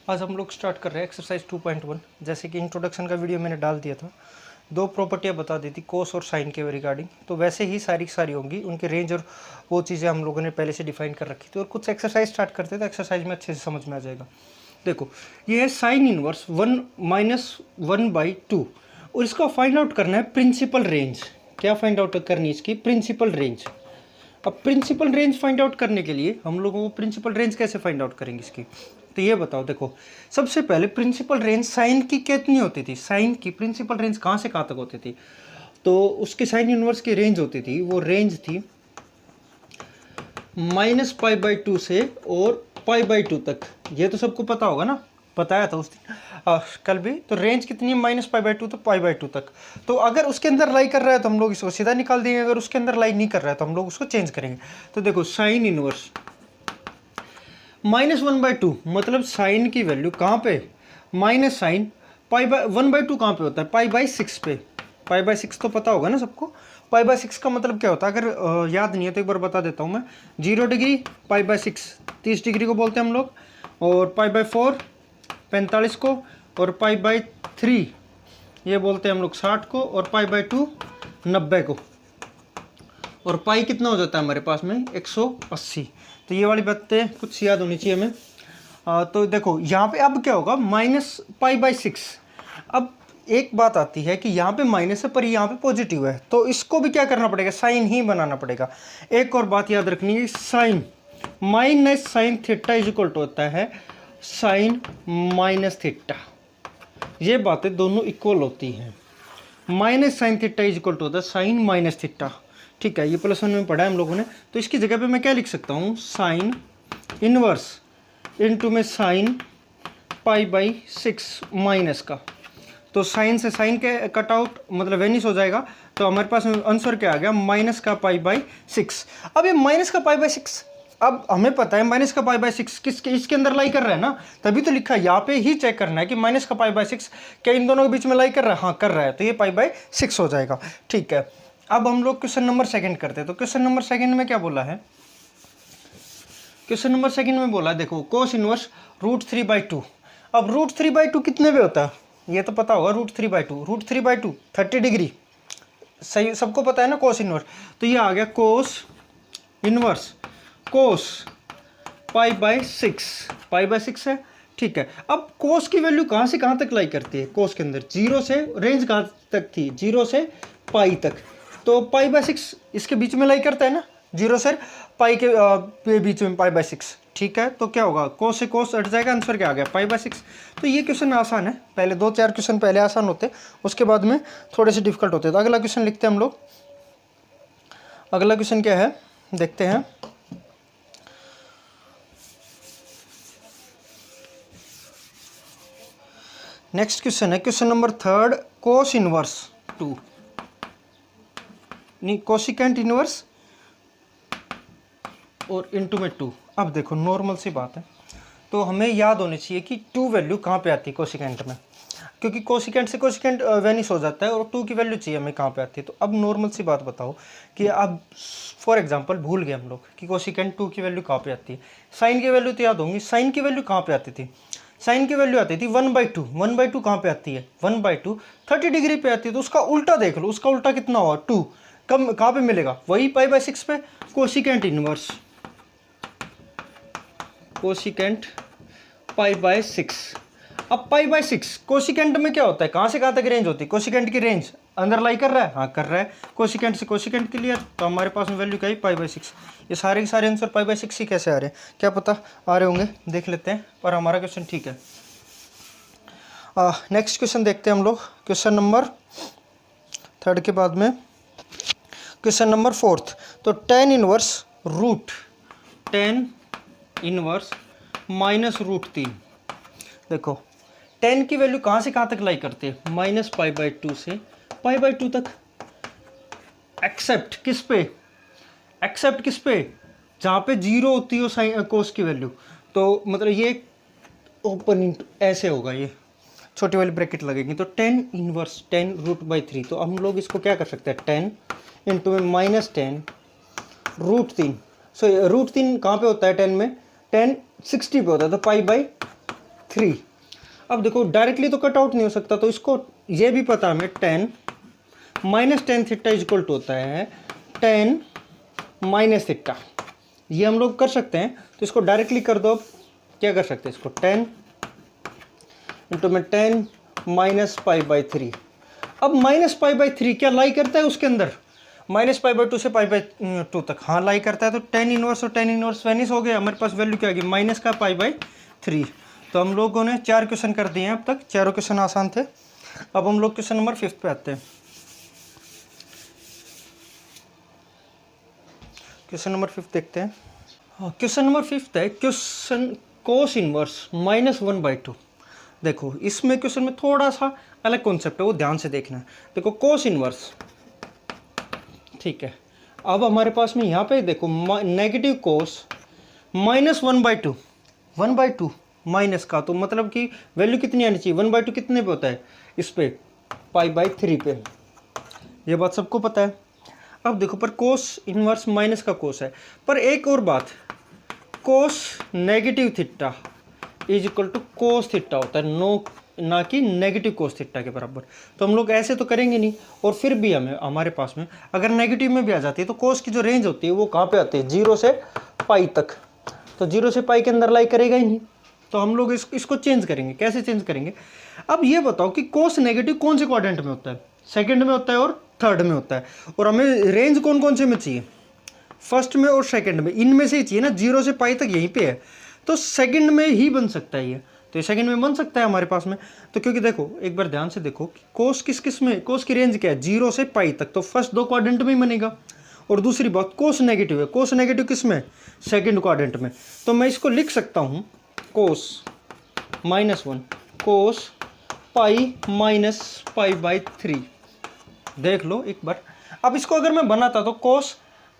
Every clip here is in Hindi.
आज हम लोग स्टार्ट कर रहे हैं एक्सरसाइज 2.1। जैसे कि इंट्रोडक्शन का वीडियो मैंने डाल दिया था, दो प्रॉपर्टियां बता दी थी कोस और साइन के रिगार्डिंग, तो वैसे ही सारी की सारी होंगी, उनके रेंज और वो चीज़ें हम लोगों ने पहले से डिफाइन कर रखी थी। और कुछ एक्सरसाइज स्टार्ट करते थे, एक्सरसाइज में अच्छे से समझ में आ जाएगा। देखो, ये है साइन इनवर्स 1-1/2 और इसका फाइंड आउट करना है प्रिंसिपल रेंज। क्या फाइंड आउट करनी है इसकी? Principal range. अब प्रिंसिपल रेंज फाइंड आउट करने के लिए हम लोगों को प्रिंसिपल रेंज कैसे फाइंड आउट करेंगे इसकी, तो ये बताओ। देखो, सबसे पहले प्रिंसिपल रेंज साइन की कितनी होती थी? साइन की प्रिंसिपल रेंज कहाँ से कहाँ तक होती थी? तो उसकी साइन इनवर्स की रेंज होती थी, वो रेंज थी -π/2 से और π/2 तक। ये तो सबको पता होगा ना, बताया था उस दिन कल भी। तो रेंज कितनी है? -π/2 तो π/2 तक। तो अगर उसके अंदर लाई कर रहा है तो हम लोग इसको सीधा निकाल देंगे, अगर उसके अंदर लाई नहीं कर रहा है तो हम लोग उसको चेंज करेंगे। तो देखो, साइन इनवर्स -1/2 मतलब साइन की वैल्यू कहाँ पे? माइनस साइन 1/2 कहाँ पे होता है? π/6 पे। π/6 तो पता होगा ना सबको। π/6 का मतलब क्या होता है? अगर याद नहीं है तो एक बार बता देता हूँ मैं। 0 डिग्री π/6 30 डिग्री को बोलते हैं हम लोग, और π/4 45 को, और π/3 ये बोलते हैं हम लोग 60 को, और π/2 90 को। और पाई कितना हो जाता है हमारे पास में? 180। तो ये वाली बातें कुछ याद होनी चाहिए हमें। तो देखो यहाँ पे अब क्या होगा? -π/6। अब एक बात आती है कि यहाँ पे माइनस है पर यहाँ पे पॉजिटिव है, तो इसको भी क्या करना पड़ेगा? साइन ही बनाना पड़ेगा। एक और बात याद रखनी है, sine minus sine theta is equal to होता है साइन माइनस थीटा। ये बातें दोनों इक्वल होती हैं। Minus sine theta is equal to होता है साइन माइनस थीटा। ठीक है, ये +1 में पढ़ा है हम लोगों ने। तो इसकी जगह पे मैं क्या लिख सकता हूँ? साइन इनवर्स इनटू में साइन π/6 माइनस का। तो साइन से साइन के कट आउट मतलब वेनिस हो जाएगा। तो हमारे पास आंसर क्या आ गया? माइनस का π/6। अब ये माइनस का π/6, अब हमें पता है माइनस का π/6 किसके इसके अंदर लाई कर रहा है ना, तभी तो लिखा है। यहाँ पे ही चेक करना है कि माइनस का π/6 क्या इन दोनों के बीच में लाई कर रहा है? हाँ कर रहा है, तो ये π/6 हो जाएगा। ठीक है, अब हम लोग क्वेश्चन नंबर सेकंड करते हैं। तो क्वेश्चन नंबर सेकंड में क्या बोला है? क्वेश्चन नंबर सेकंड में बोला, देखो, कोस इनवर्स √3/2। अब √3/2 कितने पे होता है? ये तो पता होगा, √3/2 30 डिग्री। सही, सबको पता है ना कोस इनवर्स। तो ये आ गया कोस इनवर्स कोस π/6 है। ठीक है, अब कोस की वैल्यू कहाँ से कहाँ तक लाई करती है? कोस के अंदर 0 से, रेंज कहाँ तक थी? 0 से पाई तक। तो π/6 इसके बीच में लाई करता है ना, 0 से पाई के बीच में π/6। ठीक है, तो क्या होगा? कोस से कोस हट जाएगा, आंसर क्या आ गया? π/6। तो ये क्वेश्चन आसान है। पहले 2-4 क्वेश्चन पहले आसान होते, उसके बाद में थोड़े से डिफिकल्ट होते। तो अगला क्वेश्चन लिखते हैं हम लोग। अगला क्वेश्चन क्या है देखते हैं। नेक्स्ट क्वेश्चन है क्वेश्चन नंबर 3, कोस इनवर्स 2 नहीं कोसिकेंट इनवर्स और इनटू में 2। अब देखो, नॉर्मल सी बात है, तो हमें याद होनी चाहिए कि 2 वैल्यू कहाँ पे आती है कोसिकेंट में, क्योंकि कोसिकेंट से कोसिकेंट वेनिस हो जाता है, और 2 की वैल्यू चाहिए हमें कहाँ पे आती है। तो अब नॉर्मल सी बात बताओ कि अब फॉर एग्जांपल भूल गए हम लोग कि कोसिकेंट 2 की वैल्यू कहाँ पे आती है। साइन की वैल्यू तो याद होंगी। साइन की वैल्यू कहाँ पे आती थी? साइन की वैल्यू आती थी 1/2। 1/2 कहाँ पे आती है? 1/2 30 डिग्री पे आती है। तो उसका उल्टा देख लो, उसका उल्टा कितना हुआ? 2। कम कहाँ पे मिलेगा? वही π/6 पे। Cosecant inverse cosecant π/6। अब π/6 कोसिकेंट में क्या होता है? कहाँ से कहाँ तक रेंज होती है? कोसिकेंट की रेंज अंदर लाई कर रहा है? हाँ कर रहा है। कोसिकेंट से कोसिकेंट क्लियर, तो हमारे पास में वैल्यू क्या है? π/6। ये सारे के सारे आंसर π/6 ही कैसे आ रहे हैं? क्या पता आ रहे होंगे, देख लेते हैं। पर हमारा क्वेश्चन ठीक है। नेक्स्ट क्वेश्चन देखते हैं हम लोग। क्वेश्चन नंबर 3 के बाद में क्वेश्चन नंबर 4। तो tan इनवर्स -√3। देखो, tan की वैल्यू कहाँ से कहाँ तक लाई करते हैं? -π/2 से π/2 तक। एक्सेप्ट किस पे? जहाँ पे 0 होती हो साइन कोस की वैल्यू। तो मतलब ये ओपन ऐसे होगा, ये छोटी वाली ब्रैकेट लगेगी। तो tan इनवर्स tan√3। तो हम लोग इसको क्या कर सकते हैं? 10 इंटू में -10 √3। सो √3 कहाँ पे होता है 10 में? 10 60 पे होता है, तो π/3 3। अब देखो डायरेक्टली तो कट आउट नहीं हो सकता, तो इसको ये भी पता है हमें 10 minus ten theta is equal to होता है 10 माइनस थीटा। ये हम लोग कर सकते हैं, तो इसको डायरेक्टली कर दो। अब क्या कर सकते हैं इसको, 10 इंटू में 10 माइनस पाई बाई 3। अब माइनस पाई बाई 3 क्या लाई करता है उसके अंदर, माइनस पाई बाई 2 से पाई बाई 2 तक, हाँ लाई करता है। तो 10 इनवर्स और 10 इनवर्स वेनिस हो गया, हमारे पास वैल्यू क्या आ गई माइनस का पाई बाई 3। तो हम लोगों ने 4 क्वेश्चन कर दिए हैं अब तक, चारों क्वेश्चन आसान थे। अब हम लोग क्वेश्चन नंबर 5 पे आते हैं। क्वेश्चन नंबर 5 देखते हैं। क्वेश्चन नंबर 5 है क्वेश्चन कोस इनवर्स -1/2। देखो इसमें क्वेश्चन में थोड़ा सा अलग कॉन्सेप्ट है, वो ध्यान से देखना है। देखो कोस इनवर्स, ठीक है। अब हमारे पास में यहाँ पे देखो नेगेटिव कोस -1/2, 1/2 माइनस का, तो मतलब कि वैल्यू कितनी आनी चाहिए, 1/2 कितने पे होता है, इस पे पाई/3 पे। ये बात सबको पता है। अब देखो पर कोस इनवर्स माइनस का कोस है, पर एक और बात, cos negative theta is equal to cos theta होता है, नो ना कि नेगेटिव कोस थीटा के बराबर। तो हम लोग ऐसे तो करेंगे नहीं, और फिर भी हमारे पास में अगर नेगेटिव में भी आ जाती है तो कोस की जो रेंज होती है वो कहाँ पे आती है, 0 से पाई तक। तो 0 से पाई के अंदर लाई करेगा ही नहीं, तो हम लोग इसको चेंज करेंगे। कैसे चेंज करेंगे, अब ये बताओ कि कोस नेगेटिव कौन से क्वाड्रेंट में होता है, सेकंड में होता है और थर्ड में होता है, और हमें रेंज कौन कौन से में चाहिए, फर्स्ट में और सेकंड में, इनमें से ही चाहिए ना। 0 से पाई तक यहीं पे है, तो सेकंड में ही बन सकता है ये, तो ये सेकंड में बन सकता है हमारे पास में। तो क्योंकि देखो एक बार ध्यान से देखो कि कोस किस में, कोस की रेंज क्या है, 0 से पाई तक, तो फर्स्ट 2 क्वाड्रेंट में ही बनेगा। और दूसरी बात कोस नेगेटिव है, कोस नेगेटिव किस में, सेकंड क्वाड्रेंट में। तो मैं इसको लिख सकता हूँ कोस -1 कोस पाई माइनस पाई/3। देख लो एक बार। अब इसको अगर मैं बनाता तो कोस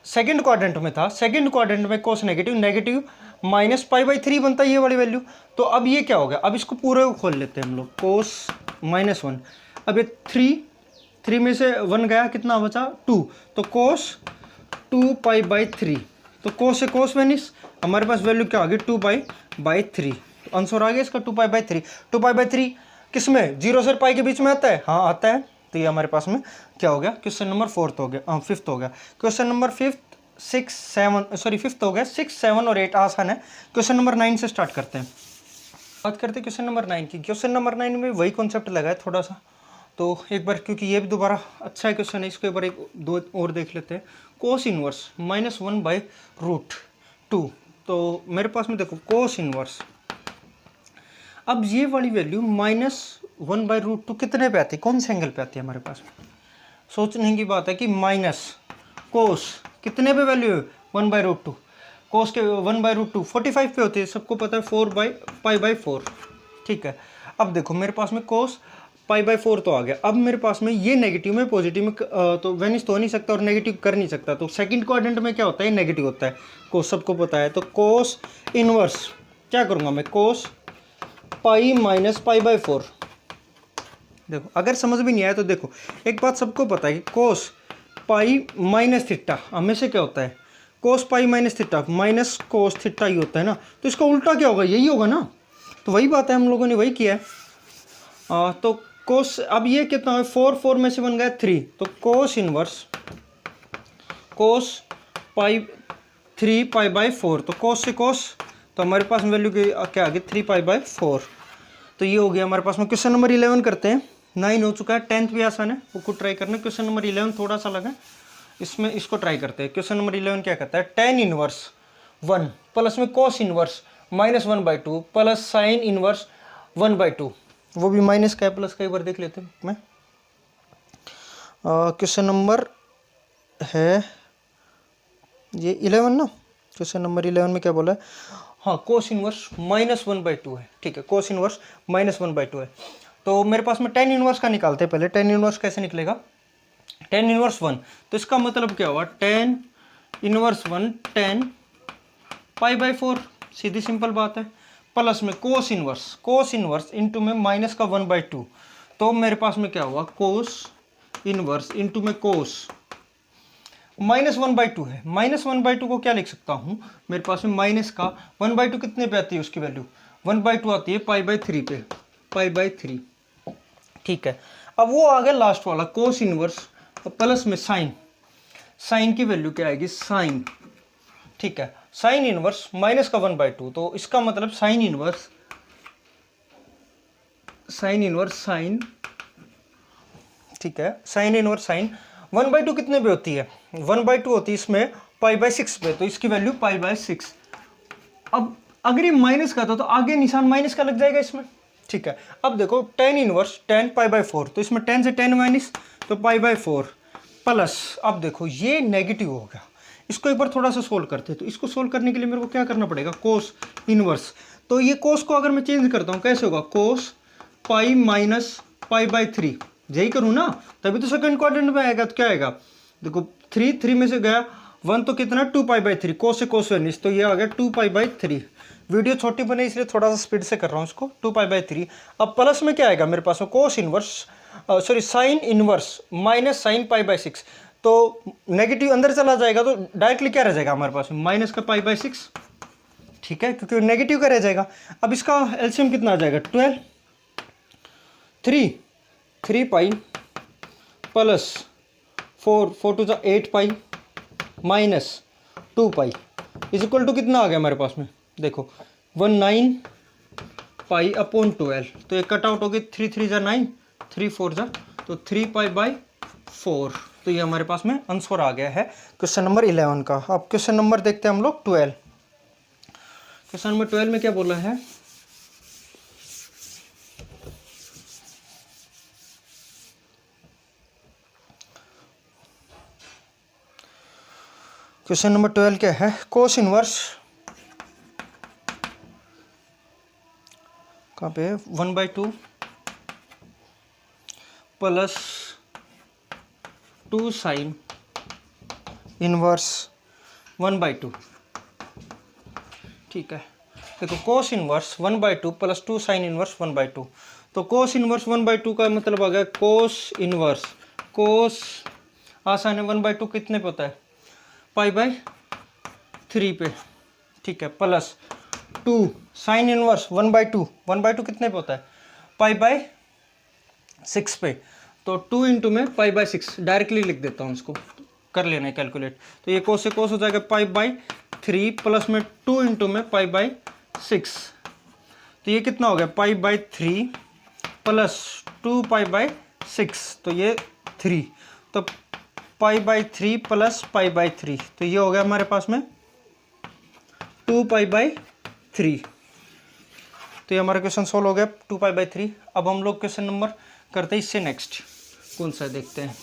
सेकंड क्वाड्रेंट में था, सेकंड क्वाड्रेंट में कोस नेगेटिव माइनस पाई/3 बनता है ये वाली वैल्यू। तो अब ये क्या हो गया, अब इसको पूरे को खोल लेते हैं हम लोग, कोस -1। अब ये 3 में से 1 गया, कितना बचा 2, तो कोस 2 पाई/3। तो कोस से कोस वेनिस, हमारे पास वैल्यू क्या आ गई 2 पाई/3। तो आंसर आ गया इसका 2 पाई/3। 2 पाई/3 किस में, 0 से पाई के बीच में आता है, हाँ आता है। तो ये हमारे पास में क्या हो गया, क्वेश्चन नंबर 4 हो गया, 5 हो गया। क्वेश्चन नंबर 5 6 7 सॉरी 5 हो गया, 6 7 और 8 आसान है। क्वेश्चन नंबर 9 से स्टार्ट करते हैं। बात करते हैं क्वेश्चन नंबर 9 की। क्वेश्चन नंबर 9 में वही कॉन्सेप्ट लगा है थोड़ा सा, तो एक बार क्योंकि ये भी दोबारा अच्छा है क्वेश्चन है, इसको एक बार एक दो और देख लेते हैं। Cos inverse -1/√2। तो मेरे पास में देखो कोस इनवर्स, अब ये वाली वैल्यू -1/√2 कितने पे आती है, कौन से एंगल पे आती है हमारे पास। सोचने की बात है कि माइनस कोस कितने पे वैल्यू है 1/√2, कोस के 1/√2 45 पे होती है, सबको पता है 4/पाई/4। ठीक है। अब देखो मेरे पास में कोस पाई/4 तो आ गया। अब मेरे पास में ये नेगेटिव में पॉजिटिव में तो वेनिस तो हो नहीं सकता और नेगेटिव कर नहीं सकता, तो सेकंड क्वाड्रेंट में क्या होता है, नेगेटिव होता है, कोस सबको पता है। तो कोस इनवर्स क्या करूँगा मैं, कोस पाई माइनस पाई/4। देखो अगर समझ में नहीं आया तो देखो, एक बात सबको पता है कि कोस पाई माइनस थीटा हमेशा क्या होता है, cos pi minus theta minus cos theta ही होता है ना। तो इसका उल्टा क्या होगा, यही होगा ना। तो वही बात है, हम लोगों ने वही किया है। तो कोस, अब ये कितना है, 4 में से बन गया 3, तो कोस इनवर्स कोस पाई 3 पाई/4। तो कोस से कोस, तो हमारे पास वैल्यू क्या आ गई 3 पाई/4। तो ये हो गया हमारे पास में। क्वेश्चन नंबर 11 करते हैं। 9 हो चुका है, 10th भी आसान है, वो खुद ट्राई करना। क्वेश्चन नंबर 11 थोड़ा सा लगा, इसमें इसको ट्राई करते हैं। क्वेश्चन नंबर 11 क्या कहता है, tan इनवर्स 1 प्लस में cos inverse -1/2 plus sine inverse 1/2। वो भी माइनस का है प्लस का, एक बार देख लेते हैं मैं। क्वेश्चन नंबर है ये 11 ना, क्वेश्चन नंबर 11 में क्या बोला है, हाँ कोस इनवर्स -1/2 है। ठीक है, कोस इनवर्स -1/2 है। तो मेरे पास में tan इनवर्स का निकालते हैं पहले। tan इनवर्स कैसे निकलेगा, tan इनवर्स 1, तो इसका मतलब क्या हुआ, tan इनवर्स 1 tan पाई/4, सीधी सिंपल बात है, प्लस में कोस इनवर्स इंटू में माइनस का 1/2। तो मेरे पास में क्या हुआ, कोस इनवर्स इंटू में कोस -1/2 है। -1/2 को क्या लिख सकता हूँ, मेरे पास में माइनस का 1/2 कितने पे आती है उसकी वैल्यू 1/2 आती है π/3 पे, π/3। ठीक है, अब वो आ गया लास्ट वाला कोस इनवर्स प्लस में साइन। साइन की वैल्यू क्या आएगी, साइन। ठीक है, साइन इनवर्स माइनस का 1/2, तो इसका मतलब साइन इनवर्स साइन, ठीक है, साइन इनवर्स साइन 1/2 कितने पे होती है, 1/2 होती है इसमें π/6 पे, तो इसकी वैल्यू π/6। अब अगर ये माइनस का था तो आगे निशान माइनस का लग जाएगा इसमें। ठीक है, अब देखो tan इनवर्स tan π/4, तो इसमें tan से tan माइनस तो π/4 प्लस, अब देखो ये नेगेटिव हो गया। इसको एक बार थोड़ा सा सोल्व करते हैं, तो इसको सोल्व करने के लिए मेरे को क्या करना पड़ेगा, कोस इनवर्स। तो ये कोस को अगर मैं चेंज करता हूँ कैसे होगा, कोस पाई माइनस π/3, यही करूँ ना, तभी तो सेकंड क्वाड्रेंट में आएगा। तो क्या आएगा, देखो 3 में से गया 1, तो कितना 2π/3, कोस से कोस वेनिस, तो ये आ गया 2π/3। वीडियो छोटी बने इसलिए थोड़ा सा स्पीड से कर रहा हूँ इसको, 2π/3। अब प्लस में क्या आएगा मेरे पास में, cos inverse sorry sine inverse minus sine π/6, तो नेगेटिव अंदर चला जाएगा तो डायरेक्टली क्या रह जाएगा हमारे पास में, माइनस का π/6। ठीक है, क्योंकि नेगेटिव का रह जाएगा। अब इसका एलसीएम कितना आ जाएगा, 12, 3 pi plus 4 to 8 pi minus 2 pi is equal to कितना आ गया हमारे पास में, देखो 19 पाई अपॉन 12, तो ये कट आउट हो गई, 3 3 जा 9, 3 4 जा, तो 3π/4। तो ये हमारे पास में आंसर आ गया है क्वेश्चन नंबर 11 का। अब क्वेश्चन नंबर देखते हैं हम लोग 12। क्वेश्चन नंबर 12 में क्या बोला है, क्वेश्चन नंबर 12 क्या है, कोस इनवर्स कहाँ पे है, 1/2 प्लस 2 साइन इनवर्स 1/2। ठीक है, देखो cos inverse 1/2 plus 2 sine inverse 1/2, तो कोस इनवर्स 1/2 का मतलब आ गया कोस इनवर्स, कोस आसान है 1/2 कितने पे होता है, π/3 पे। ठीक है, प्लस 2 साइन इनवर्स 1/2 कितने पे होता है, π/6 पे, तो 2 इंटू में π/6 डायरेक्टली लिख देता हूँ, इसको कर लेना है कैलकुलेट, तो ये कोस से कोस हो जाएगा π/3 प्लस में 2 इंटू में π/6, तो ये कितना हो गया π/3 प्लस 2π/6, तो ये 3, तो π/3 प्लस π/3, तो ये हो गया हमारे पास में 2π/3। तो ये हमारा क्वेश्चन सोल्व हो गया 2π/3। अब हम लोग क्वेश्चन नंबर करते हैं इससे नेक्स्ट, कौन सा देखते हैं,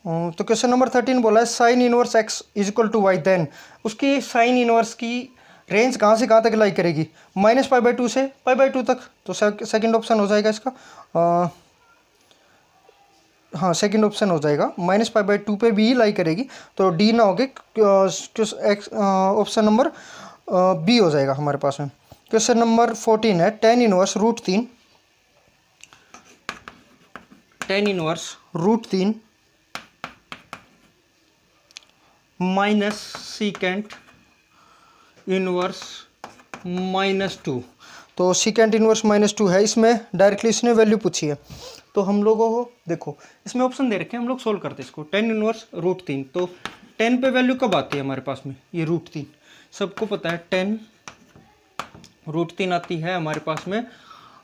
तो क्वेश्चन नंबर 13 बोला है sine inverse x is equal to y, then उसकी साइन इनवर्स की रेंज कहाँ से कहाँ तक लाई करेगी, -π/2 से π/2 तक, तो सेकंड ऑप्शन हो जाएगा इसका, हाँ सेकंड ऑप्शन हो जाएगा, -π/2 पे भी लाई करेगी, तो डी ना होगे, ऑप्शन नंबर बी हो जाएगा हमारे पास में। क्वेश्चन नंबर 14 है tan inverse √3, tan inverse √3 minus secant inverse -2, तो सीकेंट इनवर्स -2 है, इसमें डायरेक्टली इसने वैल्यू पूछी है, तो हम लोगों को देखो इसमें ऑप्शन दे रखे हैं, हम लोग सोल्व करते हैं इसको, tan इनवर्स √3, तो 10 पे वैल्यू कब आती है हमारे पास में, ये √3 सबको पता है, 10 √3 आती है हमारे पास में,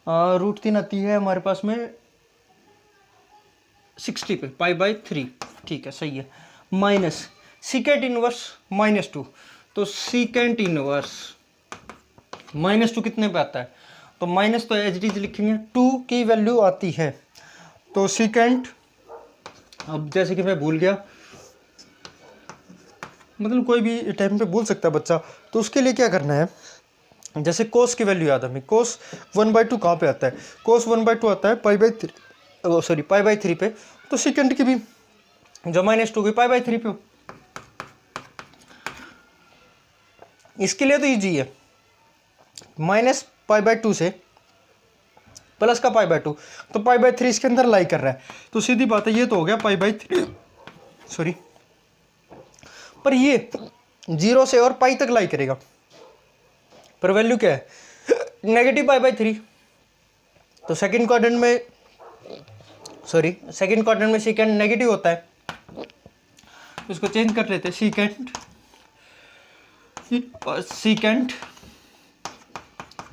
√3 आती है हमारे पास में 60 पे π/3। ठीक है, सही है, माइनस सीकेंट इनवर्स -2, तो सीकेंट इनवर्स -2 कितने पे आता है, तो माइनस तो एच डी लिखेंगे, 2 की वैल्यू आती है, तो सीकेंट, अब जैसे कि मैं भूल गया, मतलब कोई भी टाइम पे भूल सकता है बच्चा, तो उसके लिए क्या करना है, जैसे कोस की वैल्यू याद है हमें, कोस 1/2 कहाँ पे आता है, कोस 1/2 आता है π/3 पे, तो सीकेंट की भी जो -2 की π/3 पे, इसके लिए तो ईजी है, -π/2 से प्लस का π/2, तो π/3 इसके अंदर लाई कर रहा है, तो सीधी बात है ये तो हो गया π/3 सॉरी, पर ये 0 से और पाई तक लाई करेगा, पर वैल्यू क्या है, नेगेटिव पाई/3। तो सेकंड क्वाड्रेंट में, सॉरी, सेकंड क्वाड्रेंट में सीकेंड नेगेटिव होता है, इसको चेंज कर लेते हैं, सीकेंट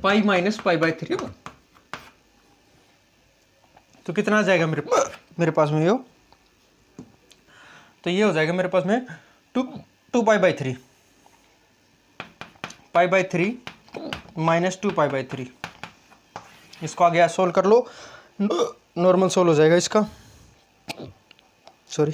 पाई माइनस पाई/3। तो कितना आ जाएगा मेरे पास में, ये तो ये हो जाएगा मेरे पास में 2 पाई/3, पाई/3 माइनस 2 पाई/3। इसको आगे सोल्व कर लो, नॉर्मल सोल्व हो जाएगा इसका, सॉरी।